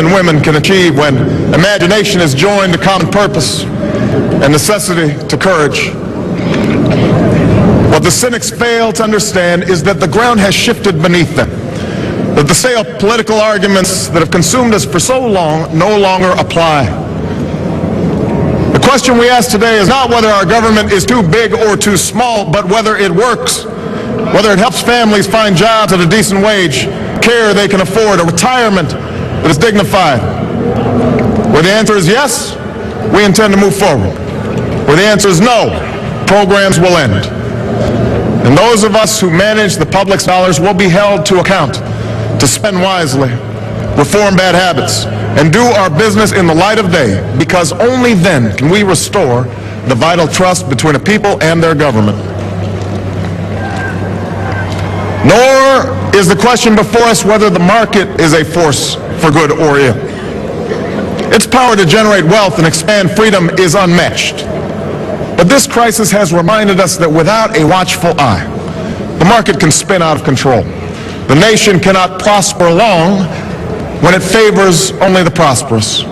and women can achieve when imagination is joined to common purpose and necessity to courage. What the cynics fail to understand is that the ground has shifted beneath them, that the stale political arguments that have consumed us for so long no longer apply. The question we ask today is not whether our government is too big or too small, but whether it works, whether it helps families find jobs at a decent wage, care they can afford, a retirement that is dignified. Where the answer is yes, we intend to move forward. Where the answer is no, programs will end. And those of us who manage the public's dollars will be held to account to spend wisely, reform bad habits, and do our business in the light of day, because only then can we restore the vital trust between a people and their government. Nor is the question before us whether the market is a force for good or ill. Its power to generate wealth and expand freedom is unmatched. But this crisis has reminded us that without a watchful eye, the market can spin out of control. The nation cannot prosper long when it favors only the prosperous.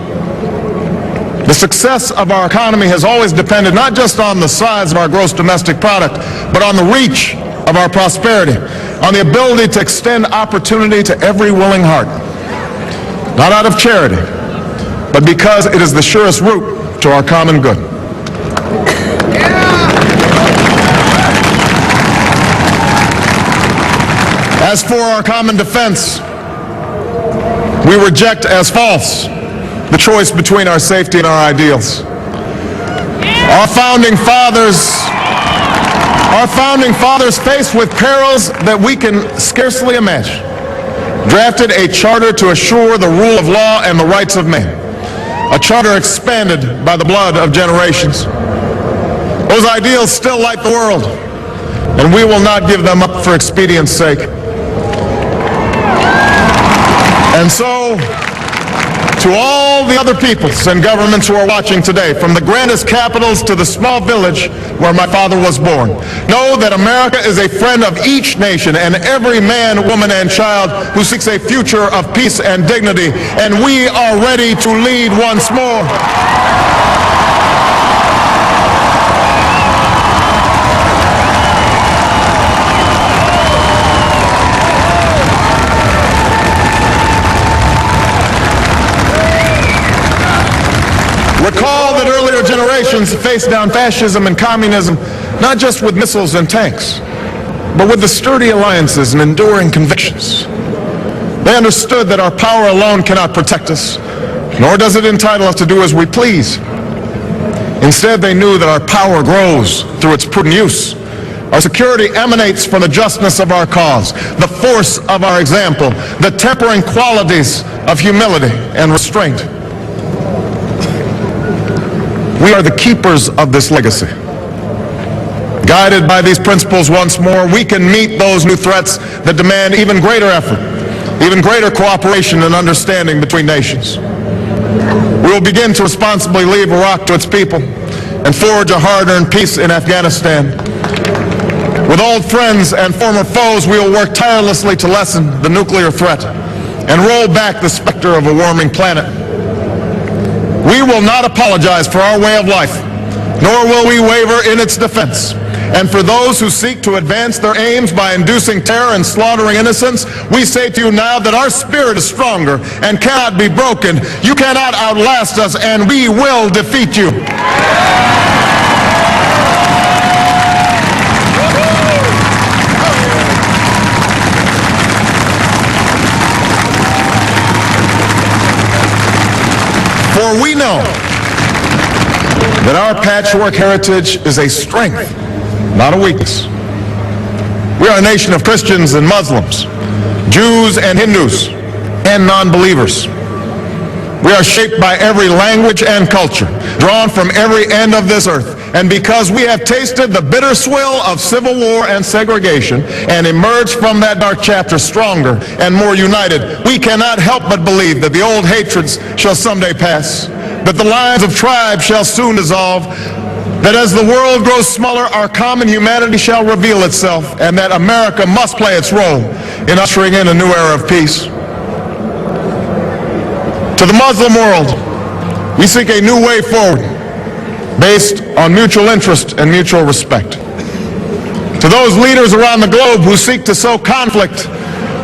The success of our economy has always depended not just on the size of our gross domestic product, but on the reach of our prosperity, on the ability to extend opportunity to every willing heart, not out of charity, but because it is the surest route to our common good. As for our common defense, we reject as false the choice between our safety and our ideals. Our founding fathers, faced with perils that we can scarcely imagine, drafted a charter to assure the rule of law and the rights of man, a charter expanded by the blood of generations. Those ideals still light the world, and we will not give them up for expedience sake. And so, to all the other peoples and governments who are watching today, from the grandest capitals to the small village where my father was born, know that America is a friend of each nation and every man, woman, and child who seeks a future of peace and dignity, and we are ready to lead once more. Recall that earlier generations faced down fascism and communism not just with missiles and tanks, but with the sturdy alliances and enduring convictions. They understood that our power alone cannot protect us, nor does it entitle us to do as we please. Instead, they knew that our power grows through its prudent use. Our security emanates from the justness of our cause, the force of our example, the tempering qualities of humility and restraint. We are the keepers of this legacy. Guided by these principles once more, we can meet those new threats that demand even greater effort, even greater cooperation and understanding between nations. We will begin to responsibly leave Iraq to its people and forge a hard-earned peace in Afghanistan. With old friends and former foes, we will work tirelessly to lessen the nuclear threat and roll back the specter of a warming planet. We will not apologize for our way of life, nor will we waver in its defense. And for those who seek to advance their aims by inducing terror and slaughtering innocents, we say to you now that our spirit is stronger and cannot be broken. You cannot outlast us, and we will defeat you. For we know that our patchwork heritage is a strength, not a weakness. We are a nation of Christians and Muslims, Jews and Hindus, and non-believers. We are shaped by every language and culture, drawn from every end of this earth. And because we have tasted the bitter swill of civil war and segregation and emerged from that dark chapter stronger and more united, we cannot help but believe that the old hatreds shall someday pass, that the lines of tribes shall soon dissolve, that as the world grows smaller, our common humanity shall reveal itself, and that America must play its role in ushering in a new era of peace. To the Muslim world, we seek a new way forward based on mutual interest and mutual respect. To those leaders around the globe who seek to sow conflict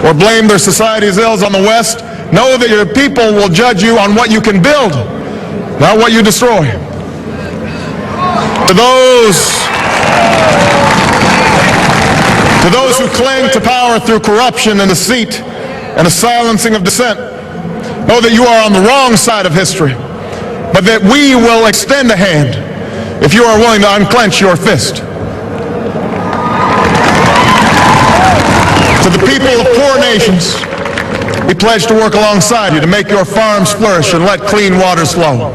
or blame their society's ills on the West, know that your people will judge you on what you can build, not what you destroy. To those who cling to power through corruption and deceit and a silencing of dissent, know that you are on the wrong side of history, but that we will extend a hand if you are willing to unclench your fist. To the people of poor nations, we pledge to work alongside you to make your farms flourish and let clean waters flow,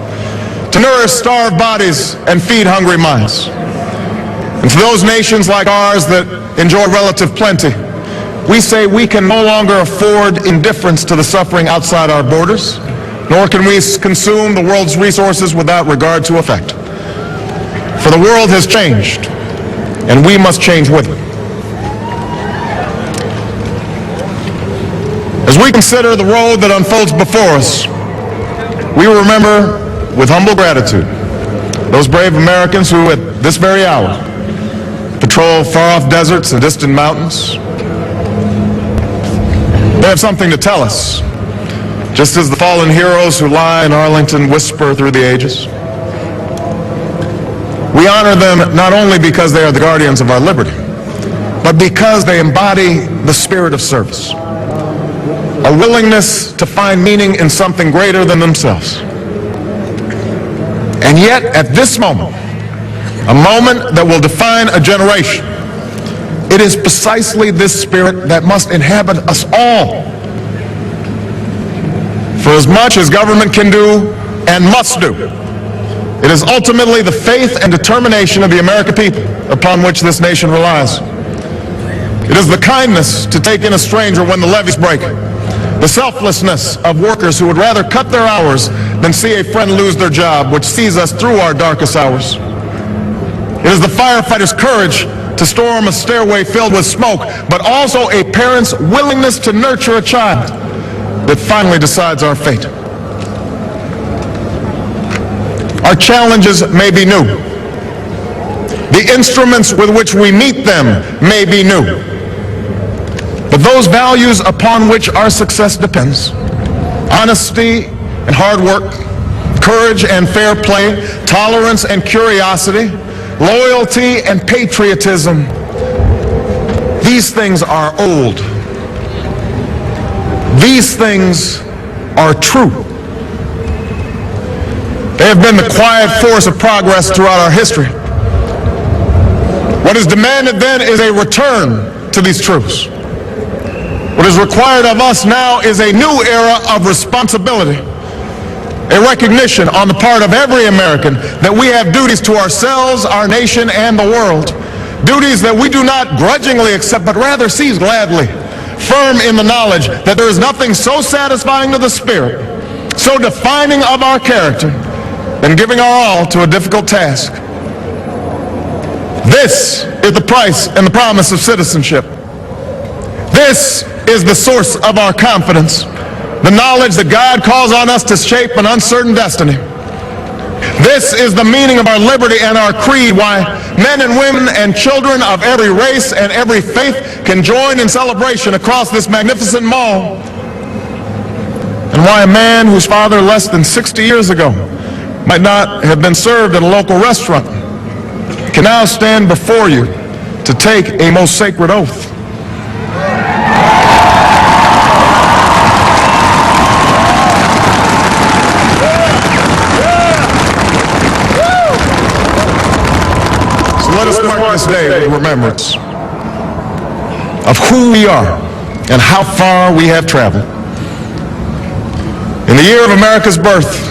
to nourish starved bodies and feed hungry minds. And to those nations like ours that enjoy relative plenty, we say we can no longer afford indifference to the suffering outside our borders, nor can we consume the world's resources without regard to effect. For the world has changed, and we must change with it. As we consider the road that unfolds before us, we remember with humble gratitude those brave Americans who at this very hour patrol far-off deserts and distant mountains. They have something to tell us, just as the fallen heroes who lie in Arlington whisper through the ages. We honor them not only because they are the guardians of our liberty, but because they embody the spirit of service, a willingness to find meaning in something greater than themselves. And yet, at this moment, a moment that will define a generation, it is precisely this spirit that must inhabit us all. For as much as government can do and must do, it is ultimately the faith and determination of the American people upon which this nation relies. It is the kindness to take in a stranger when the levees break, the selflessness of workers who would rather cut their hours than see a friend lose their job, which sees us through our darkest hours. It is the firefighter's courage to storm a stairway filled with smoke, but also a parent's willingness to nurture a child that finally decides our fate. Our challenges may be new. The instruments with which we meet them may be new. But those values upon which our success depends, honesty and hard work, courage and fair play, tolerance and curiosity, loyalty and patriotism, these things are old. These things are true. They have been the quiet force of progress throughout our history. What is demanded then is a return to these truths. What is required of us now is a new era of responsibility, a recognition on the part of every American that we have duties to ourselves, our nation, and the world. Duties that we do not grudgingly accept, but rather seize gladly, firm in the knowledge that there is nothing so satisfying to the spirit, so defining of our character, than giving our all to a difficult task. This is the price and the promise of citizenship. This is the source of our confidence, the knowledge that God calls on us to shape an uncertain destiny. This is the meaning of our liberty and our creed, why men and women and children of every race and every faith can join in celebration across this magnificent mall, and why a man whose father less than 60 years ago might not have been served at a local restaurant can now stand before you to take a most sacred oath. So let us mark this day with remembrance of who we are and how far we have traveled. In the year of America's birth,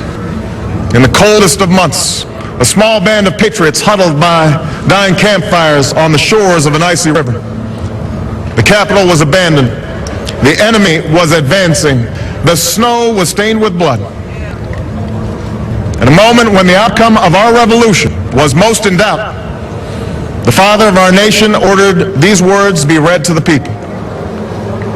in the coldest of months, a small band of patriots huddled by dying campfires on the shores of an icy river. The capital was abandoned. The enemy was advancing. The snow was stained with blood. At a moment when the outcome of our revolution was most in doubt, the father of our nation ordered these words be read to the people.